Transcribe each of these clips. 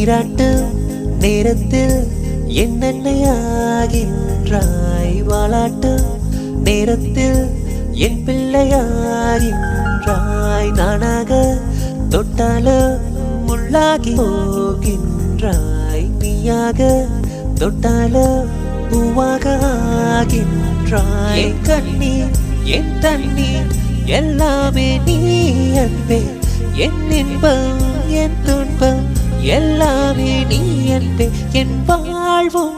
நீராட்டும் நேரத்தில் என்னென்னையாகின்றாய் வாலாட்டும் நேரத்தில் என் பிள்ளையாகின்றாய் நானாக தொட்டாலோ முள்ளாகி போகின்றாய் நீயாக தொட்டாலோ பூவாக ஆகின்றாய் என் கண்ணீர் என் தண்ணீர் எல்லாமே நீ அன்பே என் இன்பம் என் துன்பம் எல்லாமே நீ அன்பே என் வாழ்வும்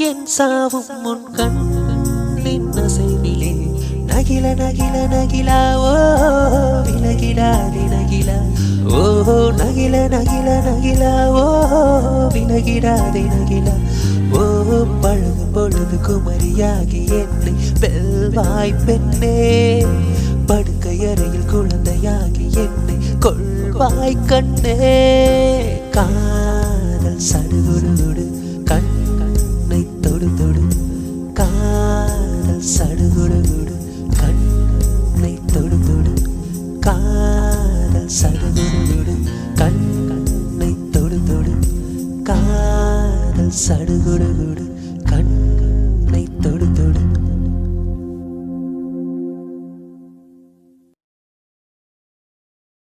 என் சாவும் உன் கண்ணின் அசைவிலே நகில நகில நகிலா ஓ விலகிடாதே நகிலா ஓ நகில நகில நகிலா ஓ விலகிடாதே நகிலா ஓ பழகும் பொழுது குமரியாகி என்னை வெல்வாய் பெண்ணே படுக்கையறையில் குழந்தையாகி என்னை கொள்வாய் கண்ணே காதல் சடுகுடு கண்ணை தொடு தொடு காதல் சடுகுடு கண்ணை தொடு தொடு காதல் சடுகுடு கண்ணை தொடு தொடு காதல் சடுகுடு